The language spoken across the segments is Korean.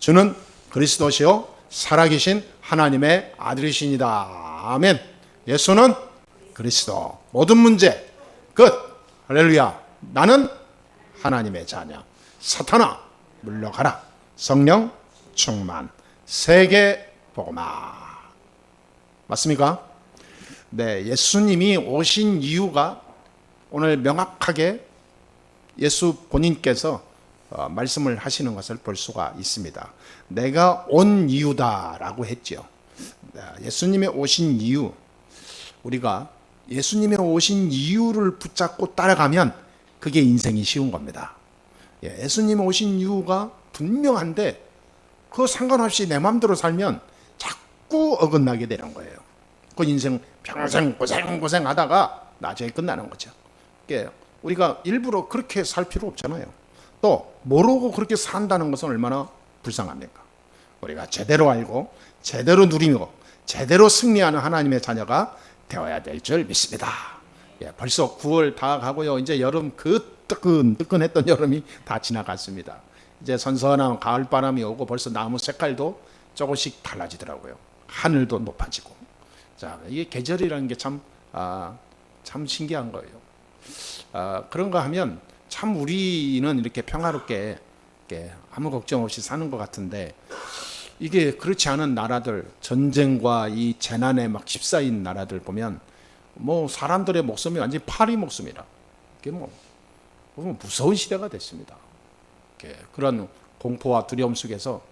주는 그리스도시요 살아계신 하나님의 아들이시니다. 아멘. 예수는 그리스도. 모든 문제 끝. 할렐루야. 나는 하나님의 자녀. 사탄아 물러가라. 성령 충만. 세계 복음화. 맞습니까? 네, 예수님이 오신 이유가 오늘 명확하게 예수 본인께서 말씀을 하시는 것을 볼 수가 있습니다. 내가 온 이유다라고 했죠. 예수님의 오신 이유, 우리가 예수님의 오신 이유를 붙잡고 따라가면 그게 인생이 쉬운 겁니다. 예수님 오신 이유가 분명한데 그거 상관없이 내 마음대로 살면 자꾸 어긋나게 되는 거예요. 그 인생 평생 고생하다가 나중에 끝나는 거죠. 우리가 일부러 그렇게 살 필요 없잖아요. 또 모르고 그렇게 산다는 것은 얼마나 불쌍합니까? 우리가 제대로 알고 제대로 누리고 제대로 승리하는 하나님의 자녀가 되어야 될 줄 믿습니다. 벌써 9월 다 가고요. 이제 여름 그 뜨끈뜨끈했던 여름이 다 지나갔습니다. 이제 선선한 가을바람이 오고 벌써 나무 색깔도 조금씩 달라지더라고요. 하늘도 높아지고. 자, 이게 계절이라는 게 참 신기한 거예요. 그런가 하면 참 우리는 이렇게 평화롭게 아무 걱정 없이 사는 것 같은데 이게 그렇지 않은 나라들, 전쟁과 이 재난에 막 휩싸인 나라들 보면 뭐 사람들의 목숨이 완전히 파리 목숨이라. 이게 뭐 무서운 시대가 됐습니다. 그런 공포와 두려움 속에서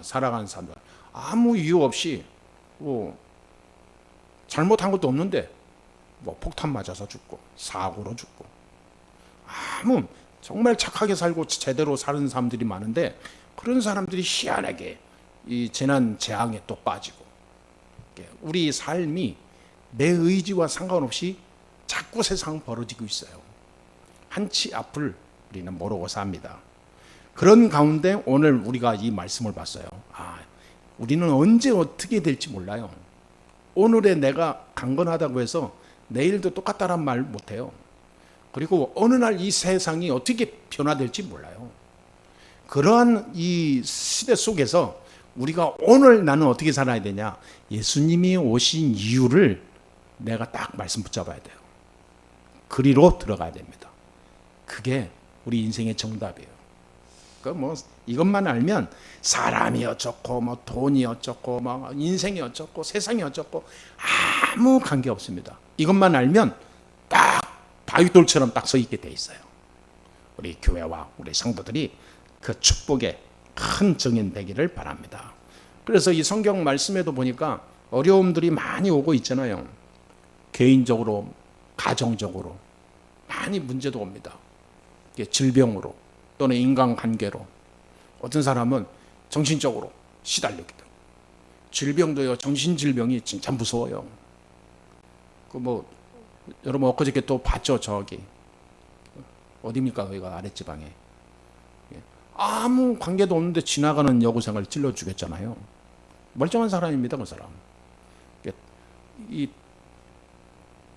살아가는 사람들 아무 이유 없이 잘못한 것도 없는데 폭탄 맞아서 죽고 사고로 죽고 정말 착하게 살고 제대로 사는 사람들이 많은데 그런 사람들이 희한하게 이 재난 재앙에 또 빠지고 우리 삶이 내 의지와 상관없이 자꾸 세상 벌어지고 있어요. 한치 앞을 우리는 모르고 삽니다. 그런 가운데 오늘 우리가 이 말씀을 봤어요. 우리는 언제 어떻게 될지 몰라요. 오늘의 내가 강건하다고 해서 내일도 똑같다란 말 못해요. 그리고 어느 날 이 세상이 어떻게 변화될지 몰라요. 그러한 이 시대 속에서 우리가 오늘 나는 어떻게 살아야 되냐? 예수님이 오신 이유를 내가 딱 말씀 붙잡아야 돼요. 그리로 들어가야 됩니다. 그게 우리 인생의 정답이에요. 이것만 알면 사람이 어쩌고 돈이 어쩌고 인생이 어쩌고 세상이 어쩌고 아무 관계 없습니다. 이것만 알면 딱 바위돌처럼 딱 서 있게 돼 있어요. 우리 교회와 우리 성도들이 그 축복의 큰 증인 되기를 바랍니다. 그래서 이 성경 말씀에도 보니까 어려움들이 많이 오고 있잖아요. 개인적으로, 가정적으로 많이 문제도 옵니다. 질병으로 또는 인간관계로 어떤 사람은 정신적으로 시달리기도. 질병도요. 정신질병이 진짜 무서워요. 여러분 엊그저께 또 봤죠. 저기 어디입니까? 여기가 아랫지방에 아무 관계도 없는데 지나가는 여고생을 찔러 죽였잖아요. 멀쩡한 사람입니다. 그 사람. 이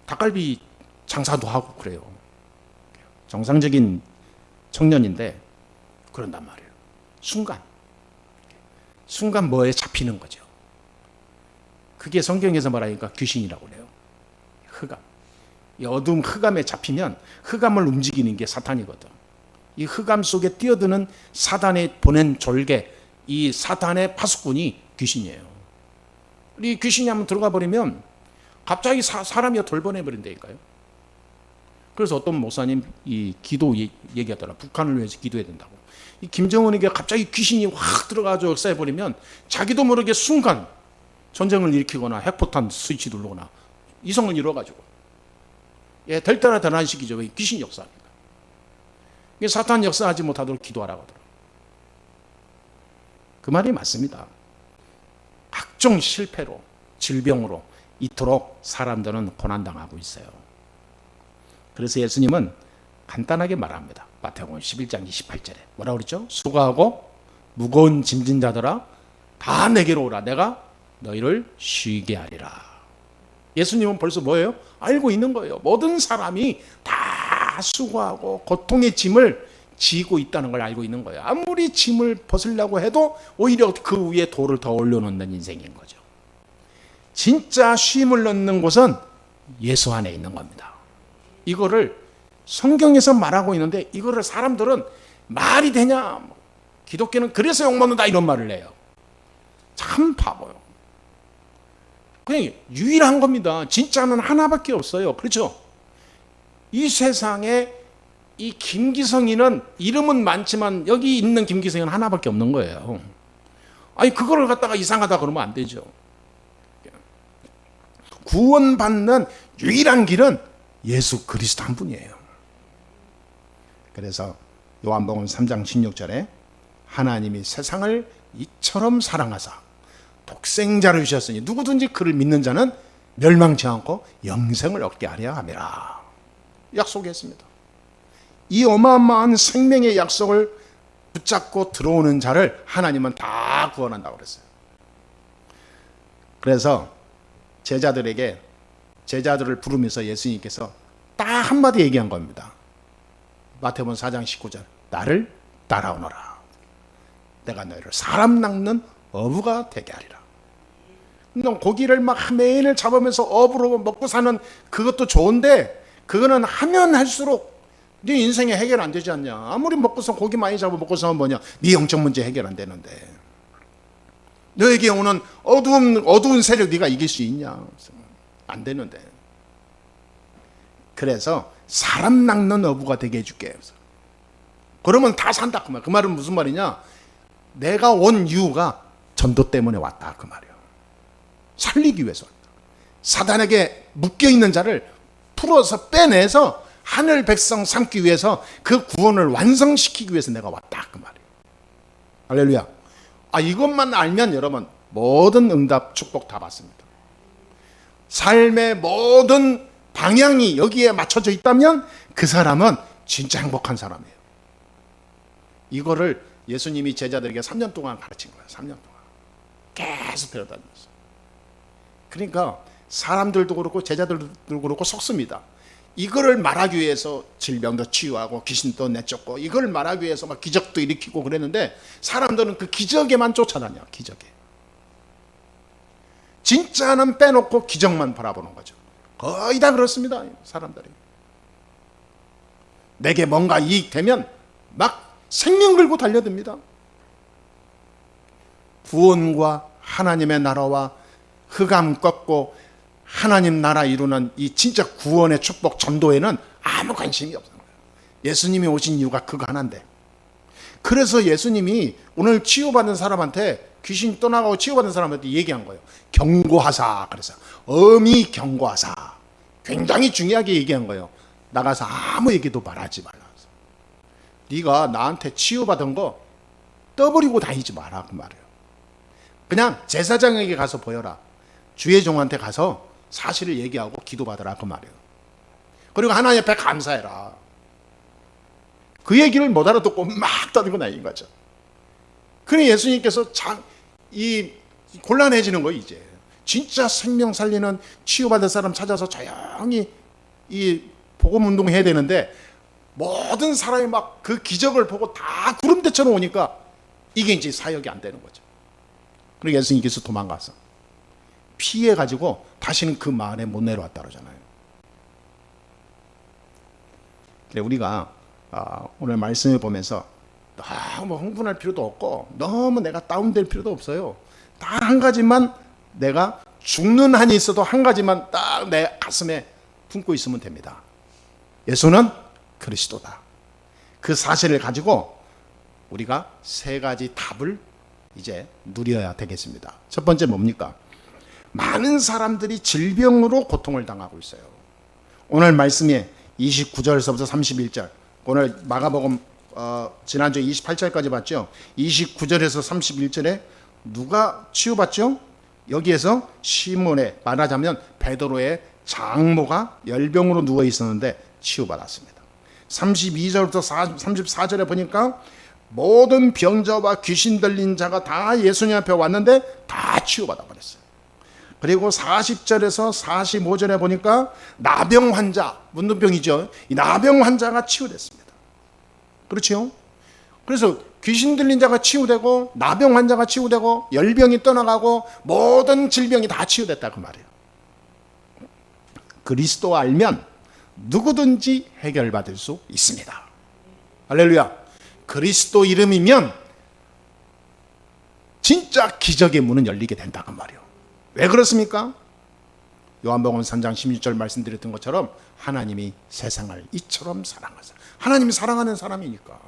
닭갈비 장사도 하고 그래요. 정상적인 청년인데 그런단 말이에요. 순간 뭐에 잡히는 거죠. 그게 성경에서 말하니까 귀신이라고 그래요. 흑암. 이 어두움 흑암에 잡히면 흑암을 움직이는 게 사탄이거든. 이 흑암 속에 뛰어드는 사단이 보낸 졸개, 이 사탄의 파수꾼이 귀신이에요. 이 귀신이 한번 들어가 버리면 갑자기 사람이 돌보내버린다니까요. 그래서 어떤 목사님 이 기도 얘기하더라. 북한을 위해서 기도해야 된다고. 이 김정은에게 갑자기 귀신이 확 들어가서 역사해버리면 자기도 모르게 순간 전쟁을 일으키거나 핵포탄 스위치 누르거나 이성을 잃어가지고 될 때나 대란시키죠. 귀신 역사합니다. 사탄 역사하지 못하도록 기도하라고 하더라고요. 그 말이 맞습니다. 각종 실패로 질병으로 이토록 사람들은 고난당하고 있어요. 그래서 예수님은 간단하게 말합니다. 마태복음 11장 28절에 뭐라고 그랬죠? 수고하고 무거운 짐진 자들아 다 내게로 오라. 내가 너희를 쉬게 하리라. 예수님은 벌써 뭐예요? 알고 있는 거예요. 모든 사람이 다 수고하고 고통의 짐을 지고 있다는 걸 알고 있는 거예요. 아무리 짐을 벗으려고 해도 오히려 그 위에 돌을 더 올려놓는 인생인 거죠. 진짜 쉼을 얻는 곳은 예수 안에 있는 겁니다. 이거를 성경에서 말하고 있는데 이거를 사람들은 말이 되냐, 기독교는 그래서 욕먹는다 이런 말을 해요. 참 바보요. 그냥 유일한 겁니다. 진짜는 하나밖에 없어요. 그렇죠? 이 세상에 이 김기성이는 이름은 많지만 여기 있는 김기성은 하나밖에 없는 거예요. 아니 그거를 갖다가 이상하다 그러면 안 되죠. 구원받는 유일한 길은 예수 그리스도 한 분이에요. 그래서 요한복음 3장 16절에 하나님이 세상을 이처럼 사랑하사 독생자를 주셨으니 누구든지 그를 믿는 자는 멸망치 않고 영생을 얻게 하려 함이라 약속했습니다. 이 어마어마한 생명의 약속을 붙잡고 들어오는 자를 하나님은 다 구원한다고 그랬어요. 그래서 제자들을 부르면서 예수님께서 딱 한마디 얘기한 겁니다. 마태복음 4장 19절 나를 따라오너라. 내가 너희를 사람 낚는 어부가 되게 하리라. 고기를 막 매일 잡으면서 어부로 먹고 사는 그것도 좋은데 그거는 하면 할수록 네 인생에 해결 안 되지 않냐. 아무리 먹고서 고기 많이 잡아 먹고서 뭐냐. 네 영적 문제 해결 안 되는데 너에게 오는 어두운 세력 네가 이길 수 있냐. 안 되는데. 그래서 사람 낚는 어부가 되게 해줄게. 그러면 다 산다 그 말. 그 말은 무슨 말이냐. 내가 온 이유가 전도 때문에 왔다 그 말이에요. 살리기 위해서 왔다. 사단에게 묶여있는 자를 풀어서 빼내서 하늘 백성 삼기 위해서 그 구원을 완성시키기 위해서 내가 왔다 그 말이에요. 할렐루야. 이것만 알면 여러분 모든 응답 축복 다 받습니다. 삶의 모든 방향이 여기에 맞춰져 있다면 그 사람은 진짜 행복한 사람이에요. 이거를 예수님이 제자들에게 3년 동안 가르친 거예요. 3년 동안 계속 데려다니면서. 그러니까 사람들도 그렇고 제자들도 그렇고 속습니다. 이거를 말하기 위해서 질병도 치유하고 귀신도 내쫓고 이걸 말하기 위해서 막 기적도 일으키고 그랬는데 사람들은 그 기적에만 쫓아다녀. 기적에. 진짜는 빼놓고 기적만 바라보는 거죠. 거의 다 그렇습니다. 사람들이. 내게 뭔가 이익되면 막 생명 걸고 달려듭니다. 구원과 하나님의 나라와 흑암 꺾고 하나님 나라 이루는 이 진짜 구원의 축복 전도에는 아무 관심이 없는 거예요. 예수님이 오신 이유가 그거 하나인데. 그래서 예수님이 오늘 치유받은 사람한테 귀신 떠나가고 치유받은 사람한테 얘기한 거예요. 경고하사. 그래서 엄히 경고하사. 굉장히 중요하게 얘기한 거예요. 나가서 아무 얘기도 말하지 말라. 네가 나한테 치유받은 거 떠버리고 다니지 마라 그 말이에요. 그냥 제사장에게 가서 보여라. 주의 종한테 가서 사실을 얘기하고 기도받으라 그 말이에요. 그리고 하나님 앞에 감사해라. 그 얘기를 못 알아듣고 막 떠들고 다니는 거죠. 그러니 예수님께서 곤란해지는 거예요. 이제 진짜 생명 살리는 치유받은 사람 찾아서 조용히 이 복음 운동해야 되는데 모든 사람이 막 그 기적을 보고 다 구름대처럼 오니까 이게 이제 사역이 안 되는 거죠. 그리고 예수님께서 도망가서 피해가지고 다시는 그 마을에 못 내려왔다 그러잖아요. 그래 우리가 오늘 말씀을 보면서 너무 흥분할 필요도 없고 너무 내가 다운될 필요도 없어요. 딱 한 가지만 내가 죽는 한이 있어도 한 가지만 딱 내 가슴에 품고 있으면 됩니다. 예수는 그리스도다. 그 사실을 가지고 우리가 세 가지 답을 이제 누려야 되겠습니다. 첫 번째 뭡니까? 많은 사람들이 질병으로 고통을 당하고 있어요. 오늘 말씀이 29절에서부터 31절. 오늘 마가복음 지난주에 28절까지 봤죠. 29절에서 31절에 누가 치유받죠? 여기에서 시몬의 말하자면 베드로의 장모가 열병으로 누워 있었는데 치유받았습니다. 32절부터 34절에 보니까 모든 병자와 귀신 들린 자가 다 예수님 앞에 왔는데 다 치유받아 버렸어요. 그리고 40절에서 45절에 보니까 나병 환자, 문둥병이죠. 이 나병 환자가 치유됐습니다. 그렇죠? 그래서 귀신 들린 자가 치유되고 나병 환자가 치유되고 열병이 떠나가고 모든 질병이 다 치유됐다 그 말이에요. 그리스도 알면 누구든지 해결받을 수 있습니다. 할렐루야. 그리스도 이름이면 진짜 기적의 문은 열리게 된다고 말이에요. 왜 그렇습니까? 요한복음 3장 16절 말씀드렸던 것처럼 하나님이 세상을 이처럼 사랑하사. 하나님이 사랑하는 사람이니까.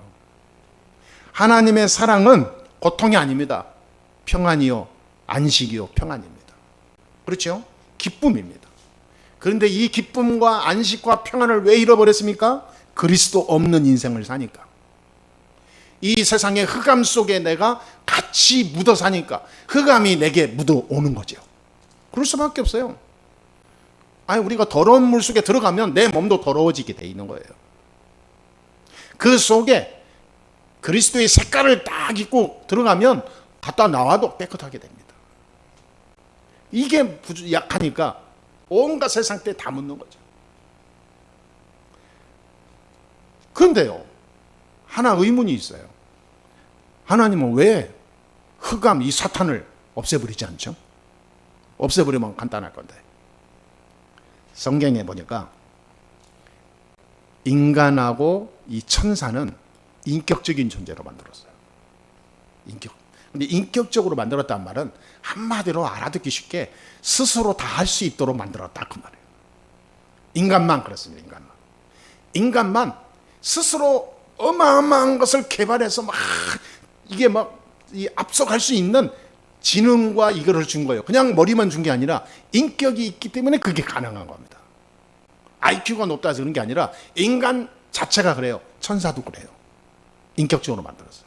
하나님의 사랑은 고통이 아닙니다. 평안이요, 안식이요, 평안입니다. 그렇죠? 기쁨입니다. 그런데 이 기쁨과 안식과 평안을 왜 잃어버렸습니까? 그리스도 없는 인생을 사니까. 이 세상의 흑암 속에 내가 같이 묻어 사니까 흑암이 내게 묻어 오는 거죠. 그럴 수밖에 없어요. 아니, 우리가 더러운 물 속에 들어가면 내 몸도 더러워지게 돼 있는 거예요. 그 속에 그리스도의 색깔을 딱 입고 들어가면 갔다 나와도 깨끗하게 됩니다. 이게 약하니까 온갖 세상 때 다 묻는 거죠. 그런데요, 하나 의문이 있어요. 하나님은 왜 흑암, 이 사탄을 없애버리지 않죠? 없애버리면 간단할 건데. 성경에 보니까 인간하고 이 천사는 인격적인 존재로 만들었어요. 근데 인격적으로 만들었다는 말은 한마디로 알아듣기 쉽게 스스로 다 할 수 있도록 만들었다 그 말이에요. 인간만 그렇습니다. 인간만 스스로 어마어마한 것을 개발해서 막 이게 막 앞서갈 수 있는 지능과 이거를 준 거예요. 그냥 머리만 준 게 아니라 인격이 있기 때문에 그게 가능한 겁니다. IQ가 높다 해서 그런 게 아니라 인간 자체가 그래요. 천사도 그래요. 인격적으로 만들었어요.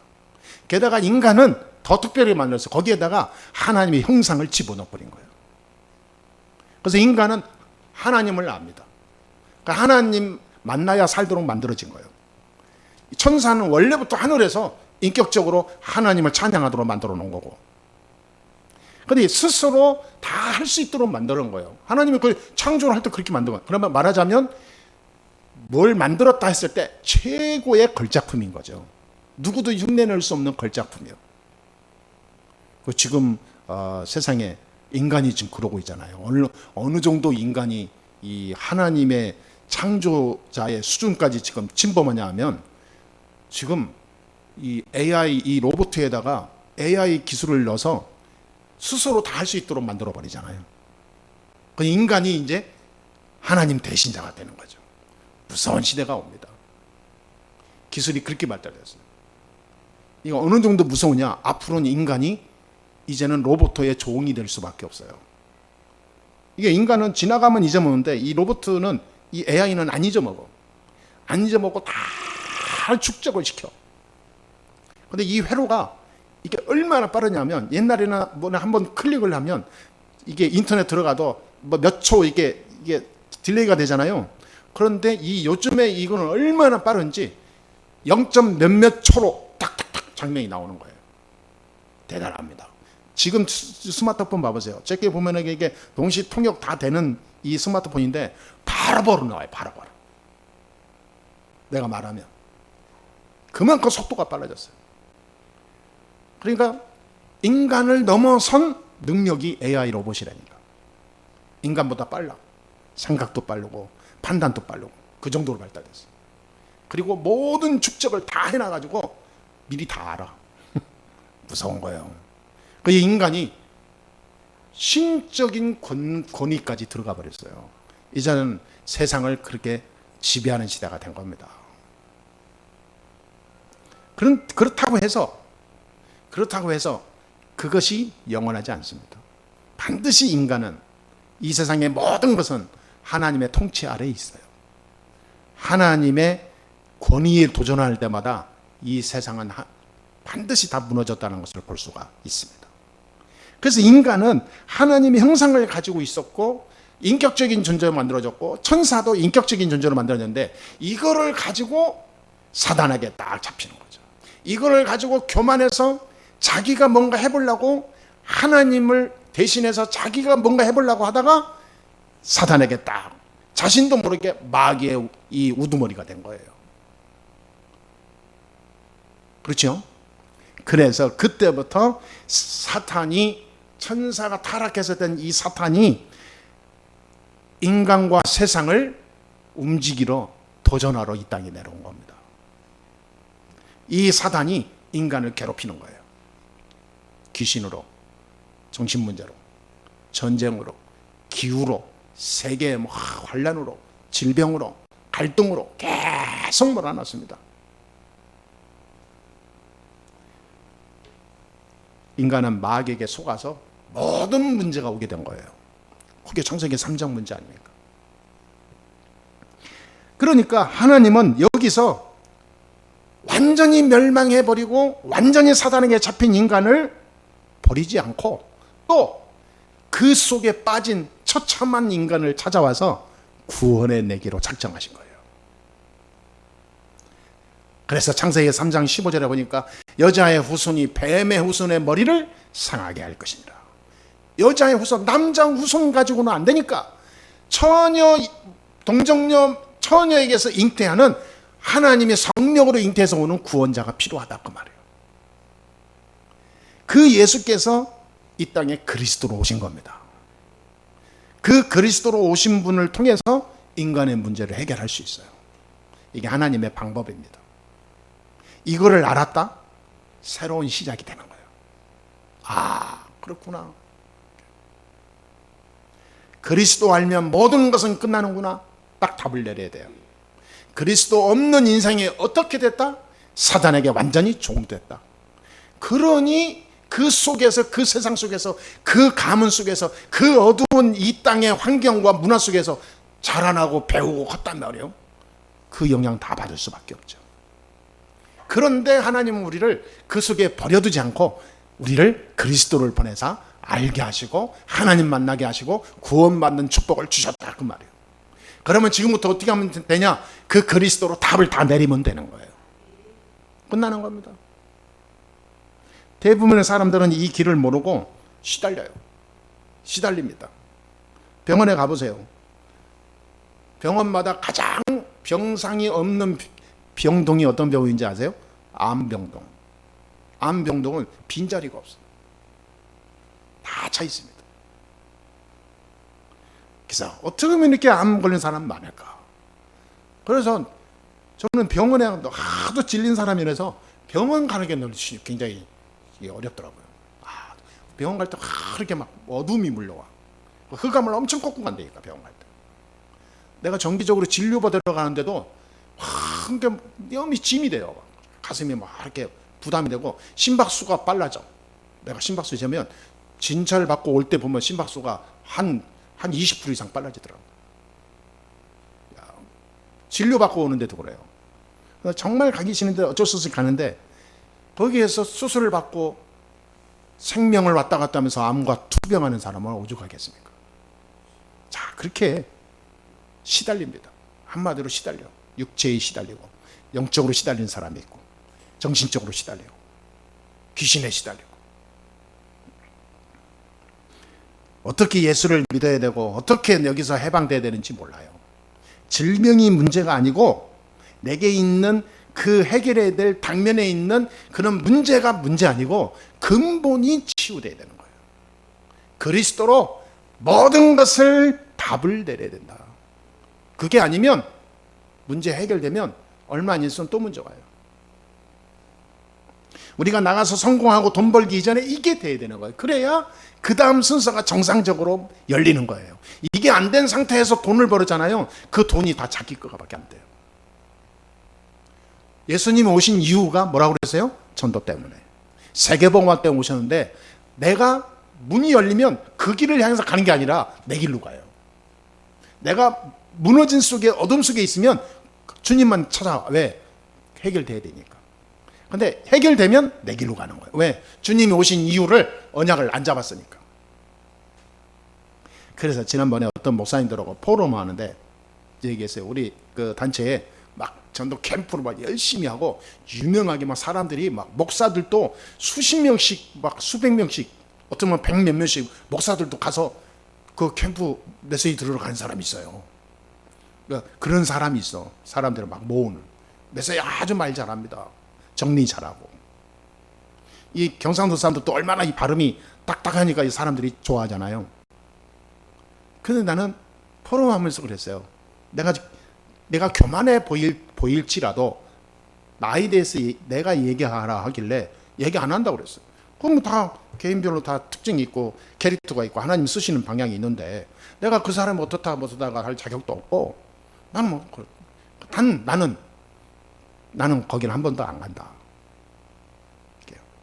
게다가 인간은 더 특별히 만들었어요. 거기에다가 하나님의 형상을 집어넣어버린 거예요. 그래서 인간은 하나님을 압니다. 그러니까 하나님 만나야 살도록 만들어진 거예요. 천사는 원래부터 하늘에서 인격적으로 하나님을 찬양하도록 만들어 놓은 거고. 근데 스스로 다 할 수 있도록 만들어 놓은 거예요. 하나님이 그 창조를 할 때 그렇게 만든 거예요. 그러면 말하자면 뭘 만들었다 했을 때 최고의 걸작품인 거죠. 누구도 흉내낼 수 없는 걸작품이에요. 지금 세상에 인간이 지금 그러고 있잖아요. 어느 정도 인간이 이 하나님의 창조자의 수준까지 지금 침범하냐 하면 지금 이 AI, 이 로봇에다가 AI 기술을 넣어서 스스로 다 할 수 있도록 만들어 버리잖아요. 그 인간이 이제 하나님 대신자가 되는 거죠. 무서운 시대가 옵니다. 기술이 그렇게 발달됐어요. 이거 어느 정도 무서우냐? 앞으로는 인간이 이제는 로봇의 종이 될 수밖에 없어요. 이게 인간은 지나가면 잊어먹는데 이 로봇은, 이 AI는 안 잊어먹어. 안 잊어먹고 다 축적을 시켜. 근데 이 회로가 이게 얼마나 빠르냐면 옛날에는 뭐나 한번 클릭을 하면 이게 인터넷 들어가도 뭐 몇 초 이게 딜레이가 되잖아요. 그런데 이 요즘에 이거는 얼마나 빠른지 0. 몇몇 초로 딱딱딱 장면이 나오는 거예요. 대단합니다. 지금 스마트폰 봐보세요. 제게 보면 이게 동시 통역 다 되는 이 스마트폰인데 바로바로 나와요. 바로바로. 내가 말하면. 그만큼 속도가 빨라졌어요. 그러니까 인간을 넘어선 능력이 AI 로봇이라니까. 인간보다 빨라. 생각도 빠르고 판단도 빠르고 그 정도로 발달됐어요. 그리고 모든 축적을 다 해놔가지고 미리 다 알아. 무서운 거예요. 그 인간이 신적인 권위까지 들어가 버렸어요. 이제는 세상을 그렇게 지배하는 시대가 된 겁니다. 그렇다고 해서 그것이 영원하지 않습니다. 반드시 인간은 이 세상의 모든 것은 하나님의 통치 아래에 있어요. 하나님의 권위에 도전할 때마다 이 세상은 반드시 다 무너졌다는 것을 볼 수가 있습니다. 그래서 인간은 하나님의 형상을 가지고 있었고 인격적인 존재로 만들어졌고 천사도 인격적인 존재로 만들어졌는데 이거를 가지고 사단에게 딱 잡히는 거죠. 이거를 가지고 교만해서 자기가 뭔가 해보려고 하나님을 대신해서 자기가 뭔가 해보려고 하다가 사단에게 딱 자신도 모르게 마귀의 이 우두머리가 된 거예요. 그렇죠? 그래서 그때부터 사탄이, 천사가 타락해서 된 이 사탄이 인간과 세상을 움직이러 도전하러 이 땅에 내려온 겁니다. 이 사탄이 인간을 괴롭히는 거예요. 귀신으로, 정신문제로, 전쟁으로, 기후로, 세계의 환란으로, 질병으로, 갈등으로 계속 몰아놨습니다. 인간은 마귀에게 속아서 모든 문제가 오게 된 거예요. 그게 창세기 3장 문제 아닙니까? 그러니까 하나님은 여기서 완전히 멸망해버리고 완전히 사단에게 잡힌 인간을 버리지 않고 또 그 속에 빠진 처참한 인간을 찾아와서 구원해내기로 작정하신 거예요. 그래서 창세기 3장 15절에 보니까 여자의 후손이 뱀의 후손의 머리를 상하게 할 것이니라. 여자의 후손, 남자 후손 가지고는 안 되니까 처녀, 동정녀, 처녀에게서 잉태하는 하나님의 성령으로 잉태해서 오는 구원자가 필요하다 그 말이에요. 그 예수께서 이 땅에 그리스도로 오신 겁니다. 그 그리스도로 오신 분을 통해서 인간의 문제를 해결할 수 있어요. 이게 하나님의 방법입니다. 이거를 알았다? 새로운 시작이 되는 거예요. 아, 그렇구나. 그리스도 알면 모든 것은 끝나는구나. 딱 답을 내려야 돼요. 그리스도 없는 인생이 어떻게 됐다? 사단에게 완전히 종됐다. 그러니 그 속에서, 그 세상 속에서, 그 가문 속에서, 그 어두운 이 땅의 환경과 문화 속에서 자라나고 배우고 컸단 말이에요. 그 영향 다 받을 수밖에 없죠. 그런데 하나님은 우리를 그 속에 버려두지 않고 우리를 그리스도를 보내서 알게 하시고 하나님 만나게 하시고 구원받는 축복을 주셨다 그 말이에요. 그러면 지금부터 어떻게 하면 되냐? 그 그리스도로 답을 다 내리면 되는 거예요. 끝나는 겁니다. 대부분의 사람들은 이 길을 모르고 시달려요. 시달립니다. 병원에 가보세요. 병원마다 가장 병상이 없는 병동이 어떤 병인지 아세요? 암병동. 암병동은 빈자리가 없어요. 다 차 있습니다. 그래서 어떻게 하면 이렇게 암 걸린 사람 많을까? 그래서 저는 병원에 하도 질린 사람이라서 병원 가는 게 굉장히 어렵더라고요. 병원 갈 때 이렇게 막 어둠이 물려와. 흑암을 엄청 꺾고 간다니까 병원 갈 때. 내가 정기적으로 진료받으러 가는데도 그게 너무 짐이 돼요. 가슴이 막 이렇게 부담이 되고 심박수가 빨라져. 내가 심박수 재면 진찰 받고 올 때 보면 심박수가 한 20% 이상 빨라지더라고요. 진료 받고 오는데도 그래요. 정말 가기 싫은데 어쩔 수 없이 가는데 거기에서 수술을 받고 생명을 왔다 갔다 하면서 암과 투병하는 사람을 오죽하겠습니까? 자, 그렇게 시달립니다. 한마디로 시달려. 육체에 시달리고 영적으로 시달린 사람이 있고 정신적으로 시달리고 귀신에 시달리고 어떻게 예수를 믿어야 되고 어떻게 여기서 해방돼야 되는지 몰라요. 질병이 문제가 아니고 내게 있는 그 해결해야 될 당면에 있는 그런 문제가 문제 아니고 근본이 치유돼야 되는 거예요. 그리스도로 모든 것을 답을 내려야 된다. 그게 아니면 문제 해결되면 얼마 안 있으면 또 문제가 와요. 우리가 나가서 성공하고 돈 벌기 이전에 이게 돼야 되는 거예요. 그래야 그 다음 순서가 정상적으로 열리는 거예요. 이게 안 된 상태에서 돈을 벌었잖아요. 그 돈이 다 자기 거밖에 안 돼요. 예수님이 오신 이유가 뭐라고 그랬어요? 전도 때문에. 세계복음화 때문에 오셨는데 내가 문이 열리면 그 길을 향해서 가는 게 아니라 내 길로 가요. 내가 무너진 속에 어둠 속에 있으면 주님만 찾아와. 왜? 해결돼야 되니까. 근데 해결되면 내 길로 가는 거예요. 왜? 주님이 오신 이유를 언약을 안 잡았으니까. 그래서 지난번에 어떤 목사님들하고 포럼 하는데 얘기했어요. 우리 그 단체에 막 전도 캠프를 막 열심히 하고 유명하게 막 사람들이 막 목사들도 수십 명씩 막 수백 명씩 어쩌면 100몇 명씩 목사들도 가서 그 캠프 메시지 들으러 가는 사람이 있어요. 그러니까 그런 사람이 있어. 사람들을 막 모으는. 메시지 아주 말 잘합니다. 정리 잘하고. 이 경상도 사람도 또 얼마나 이 발음이 딱딱하니까 이 사람들이 좋아하잖아요. 근데 나는 포럼하면서 그랬어요. 내가 교만해 보일지라도 나에 대해서 내가 얘기하라 하길래 얘기 안 한다고 그랬어요. 그럼 다 개인별로 다 특징이 있고 캐릭터가 있고 하나님 쓰시는 방향이 있는데 내가 그 사람이 어떻다가 할 자격도 없고 나는 나는 거기는 한 번도 안 간다.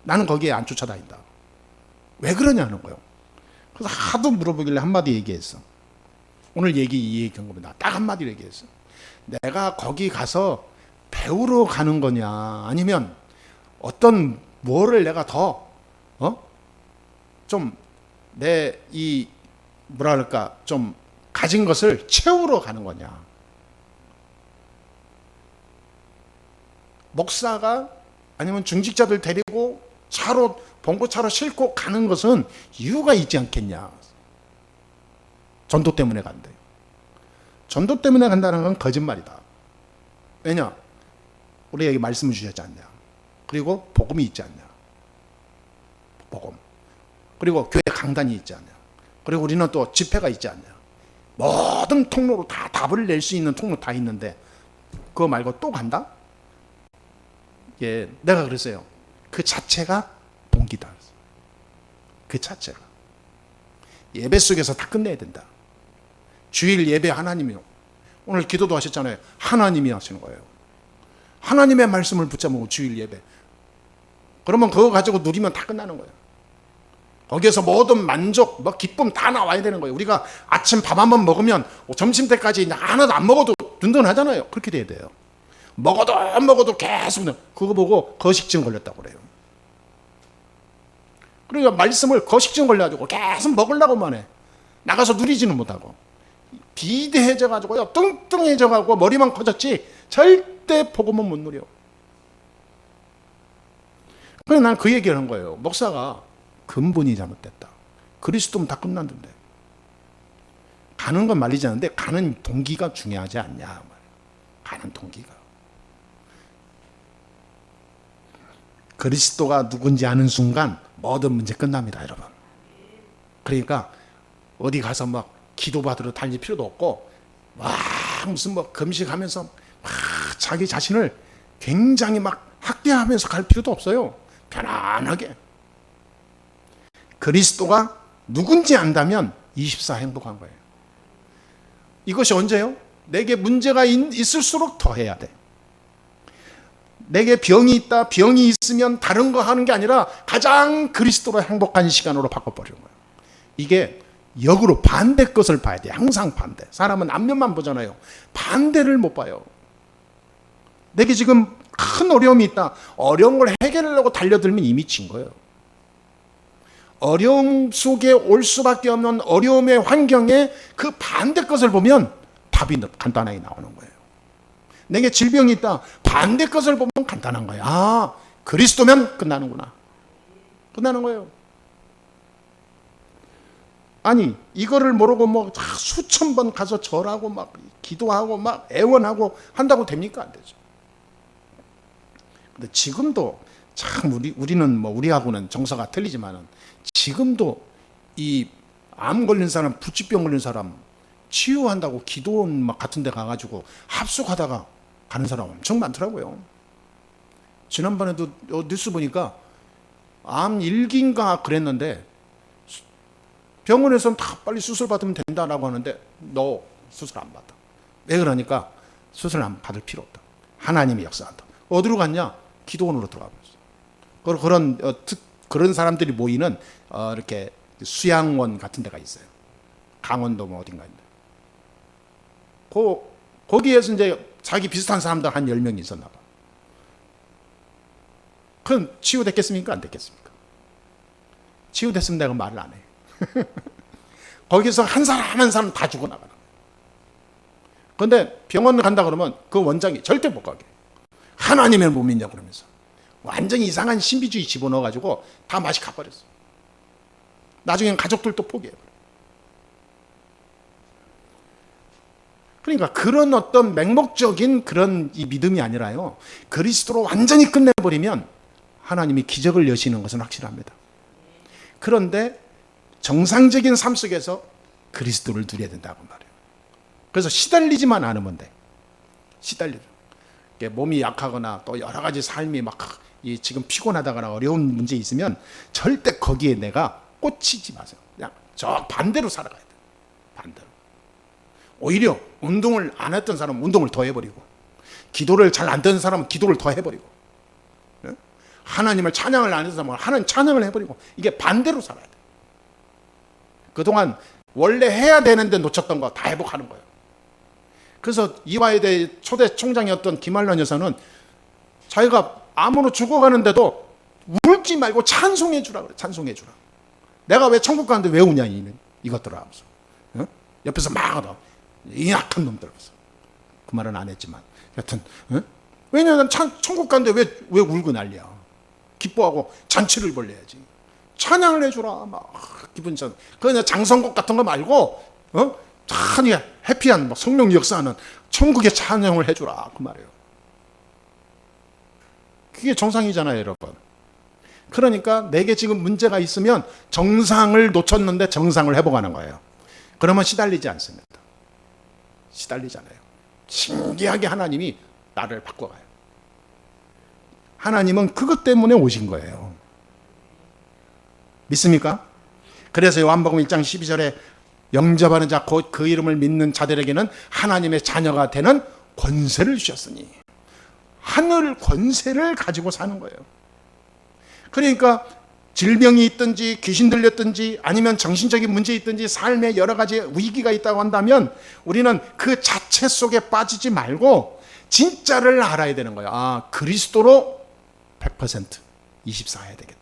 나는 거기에 안 쫓아다닌다. 왜 그러냐는 거예요. 그래서 하도 물어보길래 한마디 얘기했어. 오늘 이 얘기한 겁니다. 딱 한마디 얘기했어. 내가 거기 가서 배우러 가는 거냐 아니면 어떤 뭐를 내가 더 좀 내 이 뭐랄까 좀 가진 것을 채우러 가는 거냐. 목사가 아니면 중직자들 데리고 봉고차로 싣고 가는 것은 이유가 있지 않겠냐. 전도 때문에 간대요. 전도 때문에 간다는 건 거짓말이다. 왜냐? 우리에게 말씀을 주셨지 않냐. 그리고 복음이 있지 않냐. 복음. 그리고 교회 강단이 있지 않냐. 그리고 우리는 또 집회가 있지 않냐. 모든 통로로 다 답을 낼 수 있는 통로 다 있는데 그거 말고 또 간다? 예, 내가 그랬어요. 그 자체가 동기다. 그 자체가. 예배 속에서 다 끝내야 된다. 주일 예배 하나님이요. 오늘 기도도 하셨잖아요. 하나님이 하시는 거예요. 하나님의 말씀을 붙잡고 주일 예배. 그러면 그거 가지고 누리면 다 끝나는 거예요. 거기에서 모든 만족, 기쁨 다 나와야 되는 거예요. 우리가 아침 밥 한 번 먹으면 점심 때까지 하나도 안 먹어도 든든하잖아요. 그렇게 돼야 돼요. 먹어도 계속 그거 보고 거식증 걸렸다고 그래요. 그러니까 말씀을 거식증 걸려가지고 계속 먹으려고만 해. 나가서 누리지는 못하고 비대해져가지고요 뚱뚱해져가고 머리만 커졌지 절대 복음은 못 누려. 그래서 난 그 얘기를 한 거예요. 목사가 근본이 잘못됐다. 그리스도면 다 끝났는데 가는 건 말리지 않는데 가는 동기가 중요하지 않냐. 가는 동기가 그리스도가 누군지 아는 순간 모든 문제 끝납니다, 여러분. 그러니까 어디 가서 막 기도받으러 다닐 필요도 없고 막 무슨 금식하면서 막 자기 자신을 굉장히 막 학대하면서 갈 필요도 없어요. 편안하게 그리스도가 누군지 안다면 24 행복한 거예요. 이것이 언제요? 내게 문제가 있을수록 더 해야 돼. 내게 병이 있다, 병이 있으면 다른 거 하는 게 아니라 가장 그리스도로 행복한 시간으로 바꿔버리는 거예요. 이게 역으로 반대 것을 봐야 돼. 항상 반대. 사람은 앞면만 보잖아요. 반대를 못 봐요. 내게 지금 큰 어려움이 있다. 어려운 걸 해결하려고 달려들면 이미 진 거예요. 어려움 속에 올 수밖에 없는 어려움의 환경에 그 반대 것을 보면 답이 간단하게 나오는 거예요. 내게 질병이 있다. 반대 것을 보면 간단한 거예요. 아, 그리스도면 끝나는구나. 끝나는 거예요. 아니, 이거를 모르고 수천 번 가서 절하고 막 기도하고 막 애원하고 한다고 됩니까? 안 되죠. 근데 지금도 참 우리는 우리하고는 정서가 틀리지만은 지금도 이 암 걸린 사람, 부치병 걸린 사람 치유한다고 기도원 막 같은 데 가가지고 합숙하다가 가는 사람 엄청 많더라고요. 지난번에도 뉴스 보니까 암 1기인가 그랬는데 병원에서는 다 빨리 수술 받으면 된다라고 하는데 너 수술 안 받아. 왜 그러니까 수술 안 받을 필요 없다. 하나님이 역사한다. 어디로 갔냐? 기도원으로 들어가면서. 그런 사람들이 모이는 이렇게 수양원 같은 데가 있어요. 강원도 어딘가인데. 거기에서 이제 자기 비슷한 사람들 한 10명이 있었나 봐. 그럼 치유됐겠습니까? 안 됐겠습니까? 치유됐으면 내가 말을 안 해. 거기서 한 사람 한 사람 다 죽어나가는 거예요. 그런데 병원을 간다 그러면 그 원장이 절대 못 가게. 하나님을 못 믿냐 그러면서. 완전히 이상한 신비주의 집어넣어가지고 다 맛이 가버렸어. 나중엔 가족들도 포기해버려. 그러니까 그런 어떤 맹목적인 그런 이 믿음이 아니라요. 그리스도로 완전히 끝내버리면 하나님이 기적을 여시는 것은 확실합니다. 그런데 정상적인 삶 속에서 그리스도를 누려야 된다고 말해요. 그래서 시달리지만 않으면 돼. 시달리죠. 몸이 약하거나 또 여러 가지 삶이 막 지금 피곤하다거나 어려운 문제 있으면 절대 거기에 내가 꽂히지 마세요. 그냥 저 반대로 살아가야 돼. 반대로. 오히려 운동을 안 했던 사람은 운동을 더 해버리고, 기도를 잘 안 듣는 사람은 기도를 더 해버리고, 하나님을 찬양을 안 해서 사람은 하나님 찬양을 해버리고, 이게 반대로 살아야 돼. 그동안 원래 해야 되는데 놓쳤던 거 다 회복하는 거예요. 그래서 이화여대 초대 총장이었던 김한란 여사는 자기가 암으로 죽어가는데도 울지 말고 찬송해 주라 그래. 찬송해 주라. 내가 왜 천국 가는데 왜 우냐 이것들아 하면서, 옆에서 막 하다. 이 악한 놈들. 그 말은 안 했지만 여튼, 왜냐면 천국 가는데 왜 울고 난리야. 기뻐하고 잔치를 벌려야지. 찬양을 해주라. 막 기분 전. 그냥 장성곡 같은 거 말고, 찬이 해피한 막 성령 역사하는 천국의 찬양을 해주라. 그 말이에요. 그게 정상이잖아요, 여러분. 그러니까 내게 지금 문제가 있으면 정상을 놓쳤는데 정상을 회복하는 거예요. 그러면 시달리지 않습니다. 시달리잖아요. 신기하게 하나님이 나를 바꿔가요. 하나님은 그것 때문에 오신 거예요. 믿습니까? 그래서 요한복음 1장 12절에 영접하는 자 곧 그 이름을 믿는 자들에게는 하나님의 자녀가 되는 권세를 주셨으니, 하늘 권세를 가지고 사는 거예요. 그러니까 질병이 있든지 귀신 들렸든지 아니면 정신적인 문제 있든지 삶에 여러 가지 위기가 있다고 한다면 우리는 그 자체 속에 빠지지 말고 진짜를 알아야 되는 거예요. 아, 그리스도로 100% 24 해야 되겠다.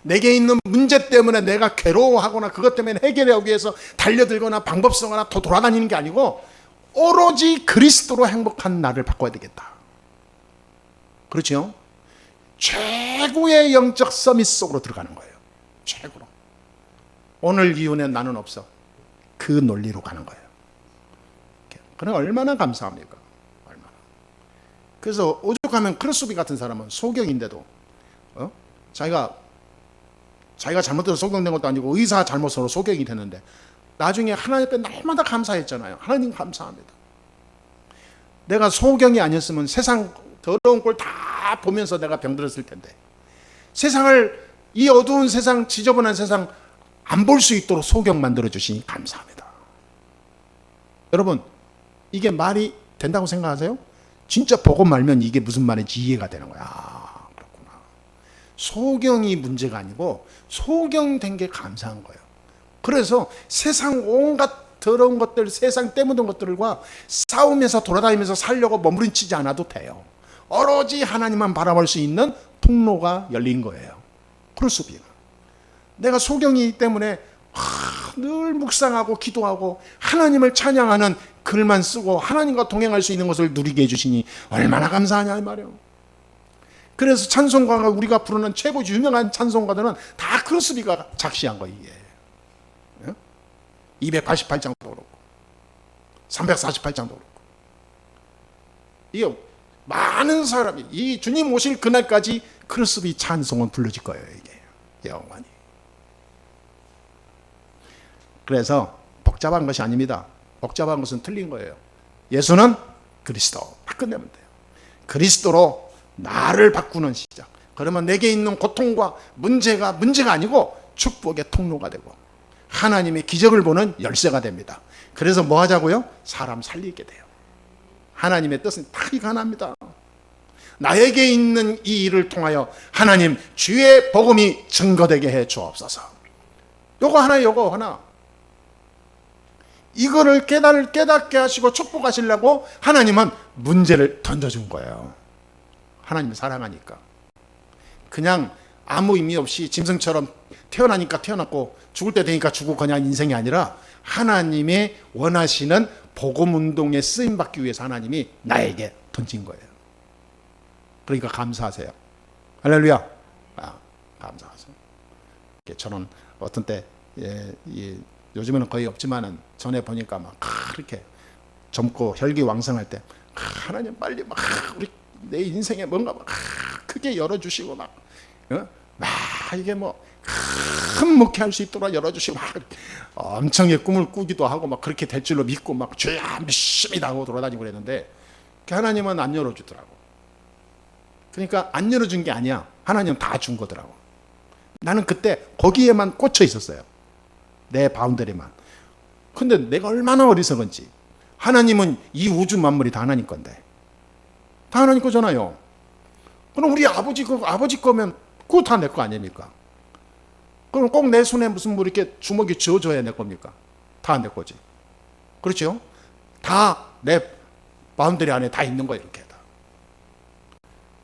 내게 있는 문제 때문에 내가 괴로워하거나 그것 때문에 해결하기 위해서 달려들거나 방법 쓰거나 더 돌아다니는 게 아니고 오로지 그리스도로 행복한 나를 바꿔야 되겠다. 그렇죠? 최고의 영적 서밋 속으로 들어가는 거예요. 최고로. 오늘 이후에 나는 없어. 그 논리로 가는 거예요. 그럼 얼마나 감사합니까? 얼마나. 그래서 오죽하면 크로스비 같은 사람은 소경인데도 자기가 잘못돼서 소경된 것도 아니고 의사 잘못으로 소경이 됐는데 나중에 하나님 앞에 날마다 감사했잖아요. 하나님 감사합니다. 내가 소경이 아니었으면 세상 더러운 꼴 다 보면서 내가 병들었을 텐데, 세상을, 이 어두운 세상, 지저분한 세상 안 볼 수 있도록 소경 만들어주시니 감사합니다. 여러분, 이게 말이 된다고 생각하세요? 진짜 보고 말면 이게 무슨 말인지 이해가 되는 거야. 아, 그렇구나. 소경이 문제가 아니고 소경된 게 감사한 거예요. 그래서 세상 온갖 더러운 것들, 세상 때묻은 것들과 싸우면서 돌아다니면서 살려고 머무르치지 않아도 돼요. 오로지 하나님만 바라볼 수 있는 통로가 열린 거예요. 크루스비가. 내가 소경이기 때문에 늘 묵상하고 기도하고 하나님을 찬양하는 글만 쓰고 하나님과 동행할 수 있는 것을 누리게 해주시니 얼마나 감사하냐 이 말이에요. 그래서 찬송가가 우리가 부르는 최고 유명한 찬송가들은 다 크루스비가 작시한 거예요. 이게 288장도 그렇고 348장도 그렇고, 이게 많은 사람이 이 주님 오실 그날까지 크루스비 찬송은 불러질 거예요. 이게 영원히. 그래서 복잡한 것이 아닙니다. 복잡한 것은 틀린 거예요. 예수는 그리스도. 딱 끝내면 돼요. 그리스도로 나를 바꾸는 시작. 그러면 내게 있는 고통과 문제가 아니고 축복의 통로가 되고 하나님의 기적을 보는 열쇠가 됩니다. 그래서 뭐 하자고요? 사람 살리게 돼요. 하나님의 뜻은 다 이가납니다. 나에게 있는 이 일을 통하여 하나님 주의 복음이 증거되게 해 주옵소서. 요거 하나. 이거를 깨닫게 하시고 축복하시려고 하나님은 문제를 던져준 거예요. 하나님 사랑하니까. 그냥 아무 의미 없이 짐승처럼 태어나니까 태어났고 죽을 때 되니까 죽고 그냥 인생이 아니라 하나님의 원하시는 복음 운동에 쓰임 받기 위해서 하나님이 나에게 던진 거예요. 그러니까 감사하세요. 할렐루야. 감사하세요. 저는 어떤 때 요즘에는 거의 없지만은 전에 보니까 막 이렇게 젊고 혈기왕성할 때 하나님 빨리 막 우리 내 인생에 뭔가 막 크게 열어주시고 막 이게 뭐 큰 목회할 수 있도록 열어주시고 막 엄청의 꿈을 꾸기도 하고 막 그렇게 될 줄로 믿고 막 주야 믿습니다 하고 돌아다니고 그랬는데 하나님은 안 열어주더라고. 그러니까 안 열어준 게 아니야. 하나님은 다 준 거더라고. 나는 그때 거기에만 꽂혀 있었어요. 내 바운더리만. 근데 내가 얼마나 어리석은지. 하나님은 이 우주 만물이 다 하나님 건데. 다 하나님 거잖아요. 그럼 우리 아버지 거면 그거 다 내 거 아닙니까? 그럼 꼭 내 손에 무슨 뭐 이렇게 주먹이 쥐어줘야 내 겁니까? 다 내 거지. 그렇죠? 다 내 바운더리 안에 다 있는 거예요. 이렇게 다.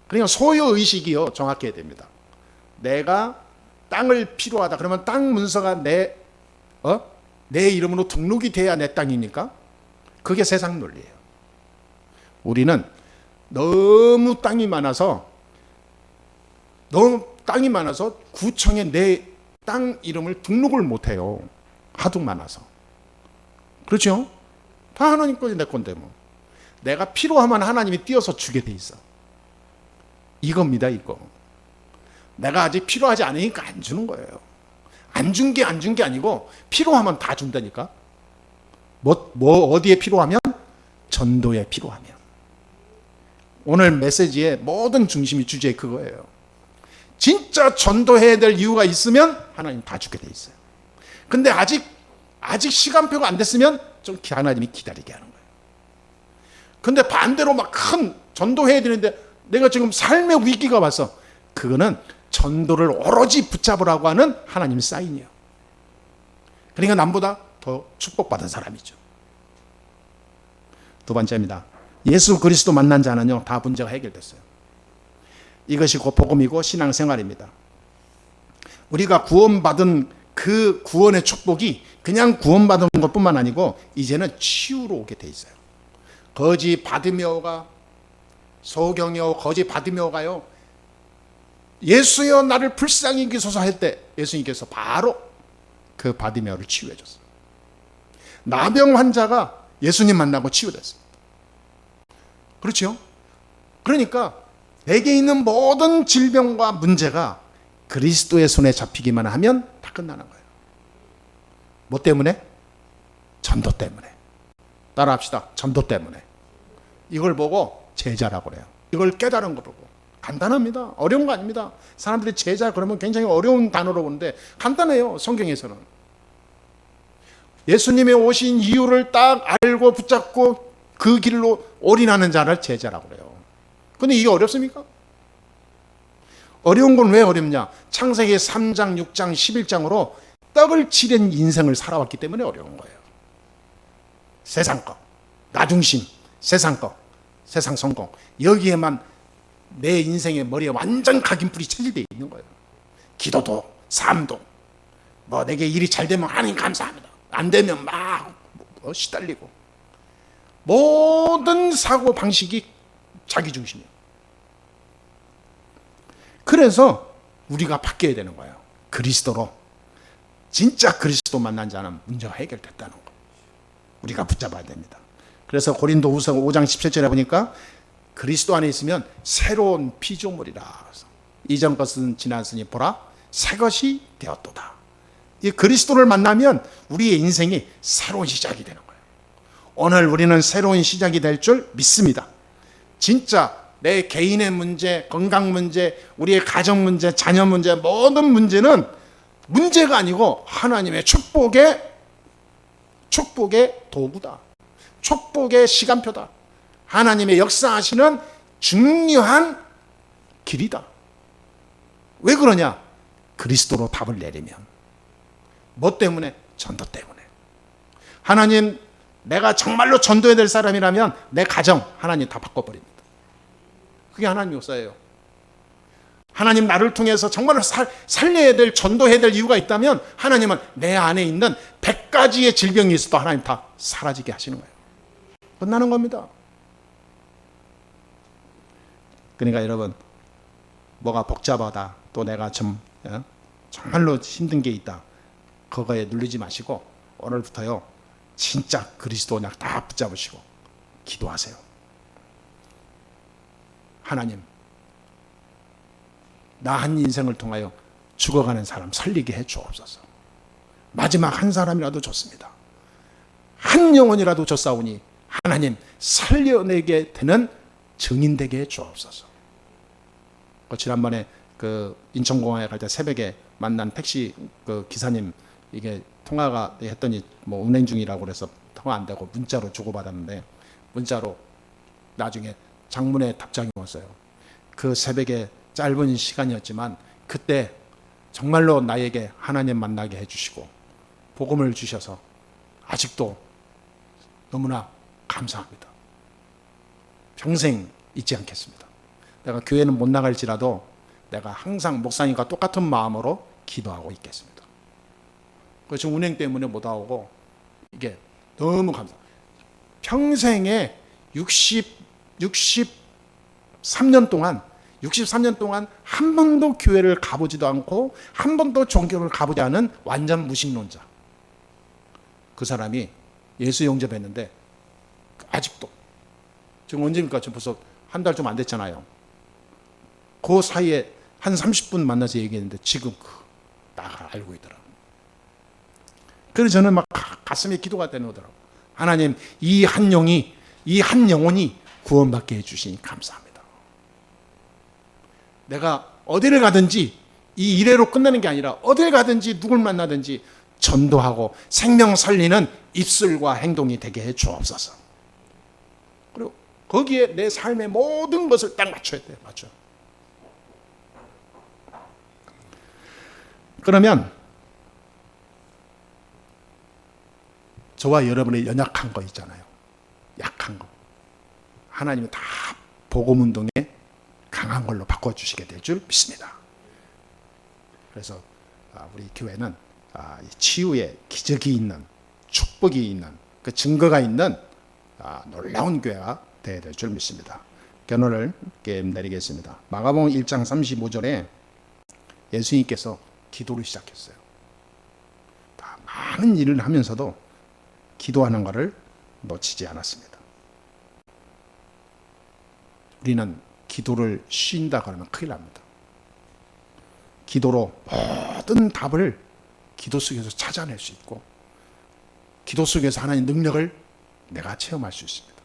그러니까 소유 의식이요 정확해야 됩니다. 내가 땅을 필요하다 그러면 땅 문서가 내 이름으로 등록이 돼야 내 땅입니까? 그게 세상 논리예요. 우리는 너무 땅이 많아서 구청에 내 땅 이름을 등록을 못해요. 하도 많아서. 그렇죠? 다 하나님 거지 내 건데 뭐. 내가 필요하면 하나님이 띄어서 주게 돼 있어. 이겁니다 이거. 내가 아직 필요하지 않으니까 안 주는 거예요. 안 준 게 아니고 필요하면 다 준다니까. 어디에 필요하면? 전도에 필요하면. 오늘 메시지의 모든 중심이 주제 그거예요. 진짜 전도해야 될 이유가 있으면 하나님 다 주게 돼 있어요. 근데 아직 시간표가 안 됐으면 좀 하나님이 기다리게 하는 거예요. 근데 반대로 막 큰 전도해야 되는데 내가 지금 삶의 위기가 왔어. 그거는 전도를 오로지 붙잡으라고 하는 하나님의 사인이에요. 그러니까 남보다 더 축복받은 사람이죠. 두 번째입니다. 예수 그리스도 만난 자는요 다 문제가 해결됐어요. 이것이 곧 복음이고 신앙생활입니다. 우리가 구원받은 그 구원의 축복이 그냥 구원받은 것뿐만 아니고 이제는 치유로 오게 돼 있어요. 거지 바디메오가 소경이요 거지 바디메오가요 예수여 나를 불쌍히 여기소서 할 때 예수님께서 바로 그 바디메오를 치유해 줬어요. 나병 환자가 예수님 만나고 치유됐어요. 그렇죠? 그러니까 내게 있는 모든 질병과 문제가 그리스도의 손에 잡히기만 하면 다 끝나는 거예요. 뭐 때문에? 전도 때문에. 따라합시다. 전도 때문에. 이걸 보고 제자라고 그래요. 이걸 깨달은 거 보고. 간단합니다. 어려운 거 아닙니다. 사람들이 제자 그러면 굉장히 어려운 단어로 보는데 간단해요. 성경에서는. 예수님의 오신 이유를 딱 알고 붙잡고 그 길로 올인하는 자를 제자라고 그래요. 근데 이게 어렵습니까? 어려운 건 왜 어렵냐? 창세기 3장, 6장, 11장으로 떡을 치는 인생을 살아왔기 때문에 어려운 거예요. 세상 거, 나 중심, 세상 거, 세상 성공. 여기에만 내 인생의 머리에 완전 각인뿔이 체질되어 있는 거예요. 기도도, 삶도. 뭐 내게 일이 잘 되면 하나님 감사합니다. 안 되면 막 시달리고. 모든 사고 방식이 자기 중심이에요. 그래서 우리가 바뀌어야 되는 거예요. 그리스도로. 진짜 그리스도 만난 자는 문제가 해결됐다는 거. 우리가 붙잡아야 됩니다. 그래서 고린도후서 5장 17절에 보니까 그리스도 안에 있으면 새로운 피조물이라. 이전 것은 지났으니 보라 새 것이 되었도다. 이 그리스도를 만나면 우리의 인생이 새로운 시작이 되는 거예요. 오늘 우리는 새로운 시작이 될 줄 믿습니다. 진짜 내 개인의 문제, 건강 문제, 우리의 가정 문제, 자녀 문제, 모든 문제는 문제가 아니고 하나님의 축복의 도구다. 축복의 시간표다. 하나님의 역사하시는 중요한 길이다. 왜 그러냐? 그리스도로 답을 내리면. 뭐 때문에? 전도 때문에. 하나님, 내가 정말로 전도해야 될 사람이라면 내 가정 하나님 다 바꿔버립니다. 그게 하나님 역사예요. 하나님 나를 통해서 정말로 살려야 될, 전도해야 될 이유가 있다면 하나님은 내 안에 있는 100가지의 질병이 있어도 하나님 다 사라지게 하시는 거예요. 끝나는 겁니다. 그러니까 여러분, 뭐가 복잡하다, 또 내가 정말로 힘든 게 있다, 그거에 눌리지 마시고 오늘부터요 진짜 그리스도 그냥 다 붙잡으시고 기도하세요. 하나님, 나한 인생을 통하여 죽어가는 사람 살리게 해 주옵소서. 마지막 한 사람이라도 좋습니다. 한 영혼이라도 졌사오니 하나님 살려내게 되는 증인 되게 해 주옵소서. 지난번에 그 인천공항에 갈 때 새벽에 만난 택시 그 기사님 이게 통화가 했더니 뭐 운행 중이라고 그래서 통화 안 되고 문자로 주고받았는데, 문자로 나중에 장문의 답장이 왔어요. 그 새벽에 짧은 시간이었지만 그때 정말로 나에게 하나님 만나게 해주시고 복음을 주셔서 아직도 너무나 감사합니다. 평생 잊지 않겠습니다. 내가 교회는 못 나갈지라도 내가 항상 목사님과 똑같은 마음으로 기도하고 있겠습니다. 지금 운행 때문에 못 나오고 이게 너무 감사합니다. 평생에 63년 동안 한 번도 교회를 가보지도 않고 한 번도 종교를 가보지 않은 완전 무신론자. 그 사람이 예수 영접했는데 아직도 지금 언제입니까? 지금 벌써 한 달 좀 안 됐잖아요. 그 사이에 한 30분 만나서 얘기했는데 지금 나가 알고 있더라고요. 그래서 저는 막 가슴에 기도가 되더라고요. 하나님, 이 한 영혼이 구원받게 해주시니 감사합니다. 내가 어디를 가든지 이 일회로 끝나는 게 아니라 어딜 가든지 누굴 만나든지 전도하고 생명 살리는 입술과 행동이 되게 해 주옵소서. 그리고 거기에 내 삶의 모든 것을 딱 맞춰야 돼요. 맞춰. 그러면 저와 여러분의 연약한 거 있잖아요. 약한 거. 하나님은 다 복음운동에 강한 걸로 바꿔주시게 될 줄 믿습니다. 그래서 우리 교회는 치유의 기적이 있는, 축복이 있는, 그 증거가 있는 놀라운 교회가 되어야 될 줄 믿습니다. 견호를 내리겠습니다. 마가복음 1장 35절에 예수님께서 기도를 시작했어요. 다 많은 일을 하면서도 기도하는 것을 놓치지 않았습니다. 우리는 기도를 쉰다 그러면 큰일 납니다. 기도로 모든 답을 기도 속에서 찾아낼 수 있고, 기도 속에서 하나님의 능력을 내가 체험할 수 있습니다.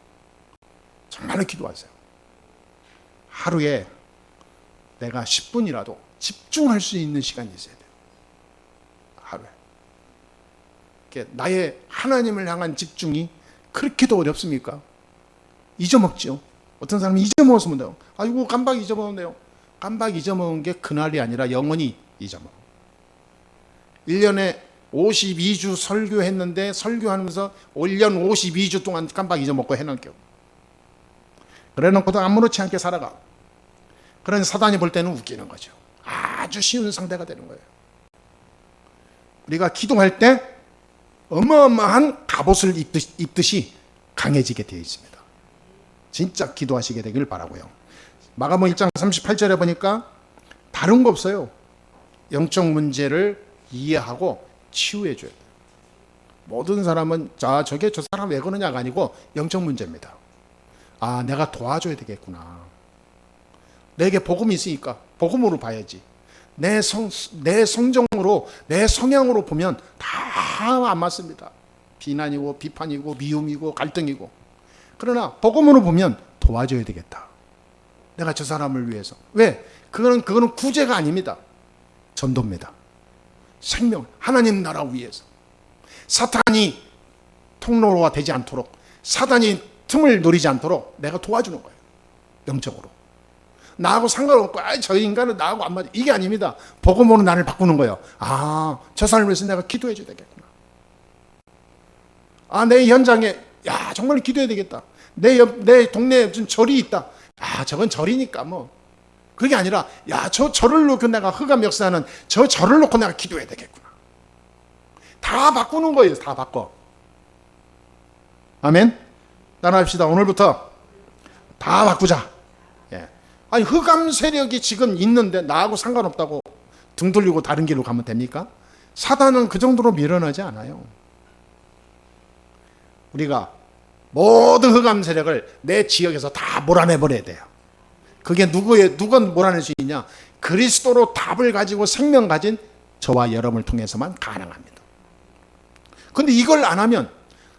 정말로 기도하세요. 하루에 내가 10분이라도 집중할 수 있는 시간이 있어야 돼요. 하루에. 나의 하나님을 향한 집중이 그렇게도 어렵습니까? 잊어먹죠. 어떤 사람은 잊어먹었으면 돼요. 아이고 깜빡 잊어먹었네요. 깜빡 잊어먹은 게 그날이 아니라 영원히 잊어먹어. 1년에 52주 설교했는데 설교하면서 1년 52주 동안 깜빡 잊어먹고 해놓을게요. 그래놓고도 아무렇지 않게 살아가. 그런 사단이 볼 때는 웃기는 거죠. 아주 쉬운 상대가 되는 거예요. 우리가 기도할 때 어마어마한 갑옷을 입듯이 강해지게 되어 있습니다. 진짜 기도하시게 되길 바라고요. 마가복음 1장 38절에 보니까 다른 거 없어요. 영적 문제를 이해하고 치유해 줘야 돼요. 모든 사람은 저게 저 사람 왜 그러냐가 아니고 영적 문제입니다. 내가 도와줘야 되겠구나. 내게 복음이 있으니까 복음으로 봐야지. 내 성정으로, 내 성향으로 보면 다 안 맞습니다. 비난이고 비판이고 미움이고 갈등이고. 그러나 복음으로 보면 도와줘야 되겠다. 내가 저 사람을 위해서. 왜? 그거는 구제가 아닙니다. 전도입니다. 생명, 하나님 나라 위해서. 사탄이 통로가 되지 않도록, 사탄이 틈을 노리지 않도록 내가 도와주는 거예요. 영적으로. 나하고 상관없고 저 인간은 나하고 안 맞아. 이게 아닙니다. 복음으로 나를 바꾸는 거예요. 저 사람을 위해서 내가 기도해 줘야 되겠구나. 내 현장에 정말 기도해야 되겠다. 내 동네에 무슨 절이 있다. 저건 절이니까 뭐. 그게 아니라 저 절을 놓고 내가 흑암 역사하는 저 절을 놓고 내가 기도해야 되겠구나. 다 바꾸는 거예요. 다 바꿔. 아멘. 따라합시다. 오늘부터 다 바꾸자. 흑암 세력이 지금 있는데 나하고 상관없다고 등 돌리고 다른 길로 가면 됩니까? 사단은 그 정도로 밀어내지 않아요. 우리가 모든 흑암 세력을 내 지역에서 다 몰아내버려야 돼요. 그게 누가 몰아낼 수 있냐? 그리스도로 답을 가지고 생명 가진 저와 여러분을 통해서만 가능합니다. 근데 이걸 안 하면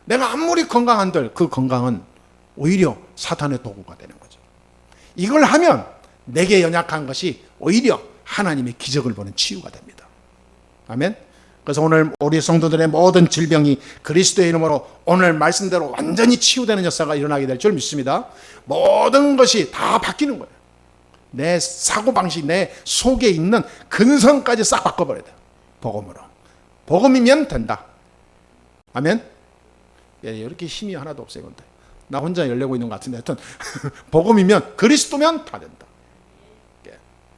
내가 아무리 건강한들 그 건강은 오히려 사탄의 도구가 되는 거죠. 이걸 하면 내게 연약한 것이 오히려 하나님의 기적을 보는 치유가 됩니다. 아멘. 그래서 오늘 우리 성도들의 모든 질병이 그리스도의 이름으로 오늘 말씀대로 완전히 치유되는 역사가 일어나게 될 줄 믿습니다. 모든 것이 다 바뀌는 거예요. 내 사고방식, 내 속에 있는 근성까지 싹 바꿔버려야 돼요. 복음으로. 복음이면 된다. 아멘. 예, 이렇게 힘이 하나도 없어요. 근데 나 혼자 열려고 있는 것 같은데 하여튼 복음이면 그리스도면 다 된다. 예,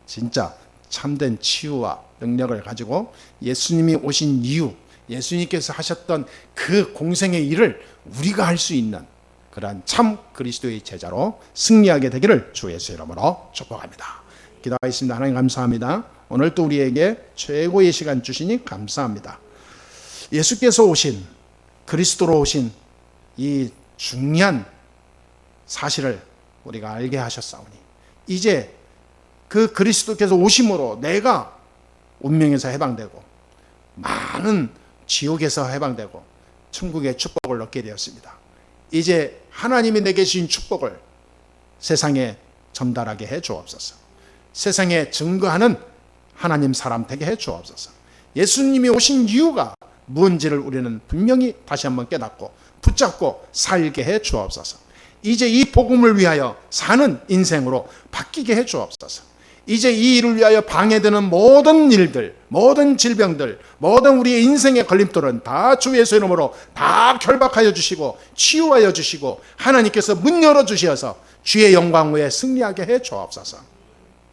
진짜 참된 치유와 능력을 가지고 예수님이 오신 이유, 예수님께서 하셨던 그 공생의 일을 우리가 할 수 있는 그러한 참 그리스도의 제자로 승리하게 되기를 주 예수의 이름으로 축복합니다. 기도하겠습니다. 하나님 감사합니다. 오늘 또 우리에게 최고의 시간 주시니 감사합니다. 예수께서 오신, 그리스도로 오신 이 중요한 사실을 우리가 알게 하셨사오니 이제 그 그리스도께서 오심으로 내가 운명에서 해방되고 많은 지옥에서 해방되고 천국의 축복을 얻게 되었습니다. 이제 하나님이 내게 주신 축복을 세상에 전달하게 해 주옵소서. 세상에 증거하는 하나님 사람 되게 해 주옵소서. 예수님이 오신 이유가 무엇인지를 우리는 분명히 다시 한번 깨닫고 붙잡고 살게 해 주옵소서. 이제 이 복음을 위하여 사는 인생으로 바뀌게 해 주옵소서. 이제 이 일을 위하여 방해되는 모든 일들, 모든 질병들, 모든 우리의 인생의 걸림돌은 다 주 예수 이름으로 다 결박하여 주시고 치유하여 주시고 하나님께서 문 열어주셔서 주의 영광 후에 승리하게 해 주옵소서.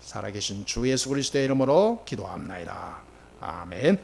살아계신 주 예수 그리스도의 이름으로 기도합나이다. 아멘.